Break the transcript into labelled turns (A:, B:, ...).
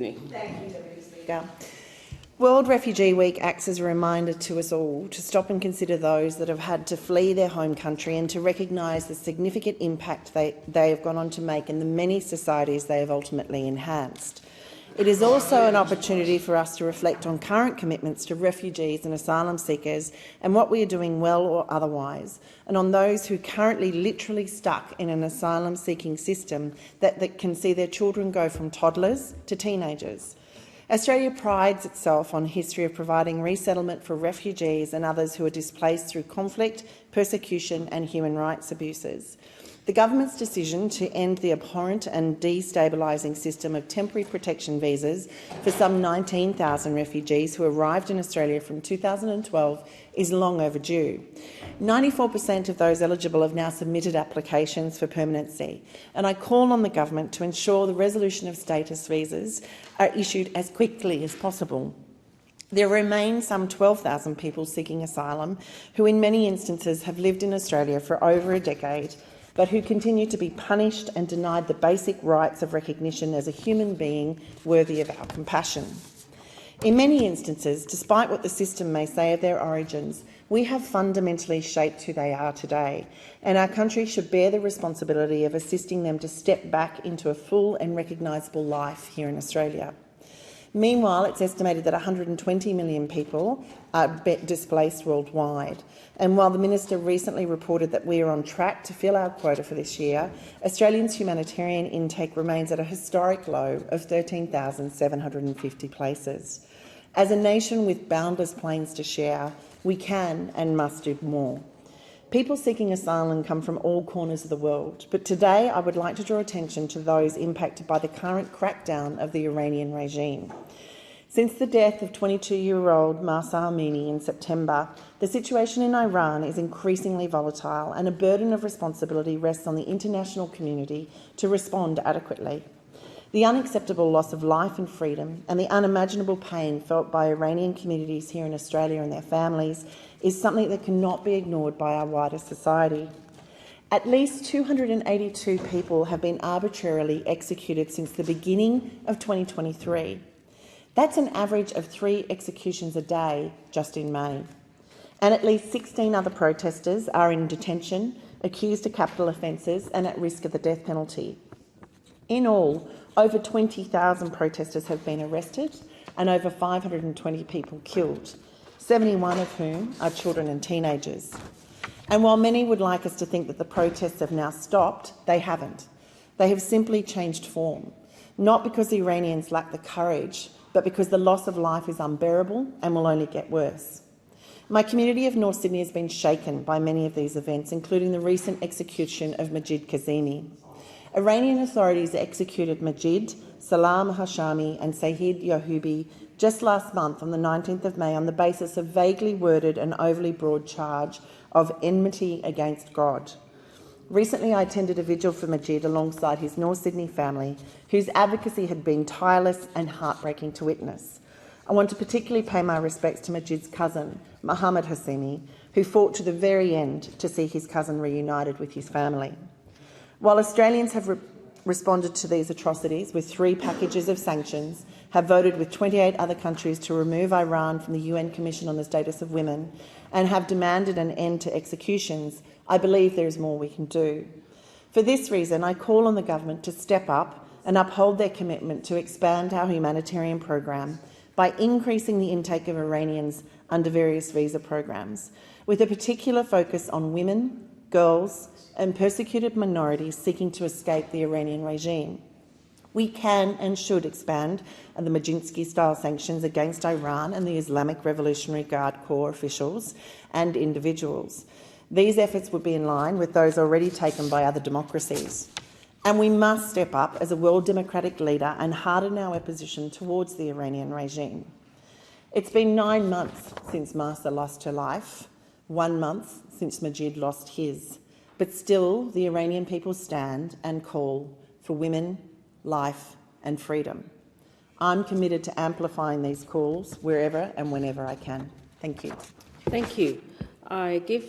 A: Thank you, Deputy Speaker. World Refugee Week acts as a reminder to us all to stop and consider those that have had to flee their home country and to recognise the significant impact they have gone on to make in the many societies they have ultimately enhanced. It is also an opportunity for us to reflect on current commitments to refugees and asylum seekers and what we are doing well or otherwise, and on those who are currently literally stuck in an asylum-seeking system that can see their children go from toddlers to teenagers. Australia prides itself on a history of providing resettlement for refugees and others who are displaced through conflict, persecution and human rights abuses. The government's decision to end the abhorrent and destabilising system of temporary protection visas for some 19,000 refugees who arrived in Australia from 2012 is long overdue. 94% of those eligible have now submitted applications for permanency, and I call on the government to ensure the resolution of status visas are issued as quickly as possible. There remain some 12,000 people seeking asylum who in many instances have lived in Australia for over a decade, but who continue to be punished and denied the basic rights of recognition as a human being worthy of our compassion. In many instances, despite what the system may say of their origins, we have fundamentally shaped who they are today, and our country should bear the responsibility of assisting them to step back into a full and recognisable life here in Australia. Meanwhile, it's estimated that 120 million people are displaced worldwide. And while the Minister recently reported that we are on track to fill our quota for this year, Australians' humanitarian intake remains at a historic low of 13,750 places. As a nation with boundless plains to share, we can and must do more. People seeking asylum come from all corners of the world, but today I would like to draw attention to those impacted by the current crackdown of the Iranian regime. Since the death of 22-year-old Mahsa Amini in September, the situation in Iran is increasingly volatile and a burden of responsibility rests on the international community to respond adequately. The unacceptable loss of life and freedom and the unimaginable pain felt by Iranian communities here in Australia and their families is something that cannot be ignored by our wider society. At least 282 people have been arbitrarily executed since the beginning of 2023. That's an average of 3 executions a day just in May. And at least 16 other protesters are in detention, accused of capital offences and at risk of the death penalty. In all, over 20,000 protesters have been arrested and over 520 people killed, 71 of whom are children and teenagers. And while many would like us to think that the protests have now stopped, they haven't. They have simply changed form, not because the Iranians lack the courage, but because the loss of life is unbearable and will only get worse. My community of North Sydney has been shaken by many of these events, including the recent execution of Majid Kazemi. Iranian authorities executed Majid, Salam Hashami and Saeed Yahubi just last month on the 19th of May on the basis of vaguely worded and overly broad charge of enmity against God. Recently, I attended a vigil for Majid alongside his North Sydney family, whose advocacy had been tireless and heartbreaking to witness. I want to particularly pay my respects to Majid's cousin, Mohammed Hassemi, who fought to the very end to see his cousin reunited with his family. While Australians have responded to these atrocities with 3 packages of sanctions, have voted with 28 other countries to remove Iran from the UN Commission on the Status of Women, and have demanded an end to executions, I believe there is more we can do. For this reason, I call on the government to step up and uphold their commitment to expand our humanitarian program by increasing the intake of Iranians under various visa programs, with a particular focus on women, girls and persecuted minorities seeking to escape the Iranian regime. We can and should expand the Majinsky-style sanctions against Iran and the Islamic Revolutionary Guard Corps officials and individuals. These efforts would be in line with those already taken by other democracies. And we must step up as a world democratic leader and harden our opposition towards the Iranian regime. It's been 9 months since Mahsa lost her life, 1 month since Majid lost his. But still, the Iranian people stand and call for women, life and freedom. I'm committed to amplifying these calls wherever and whenever I can. Thank you.
B: Thank you. I give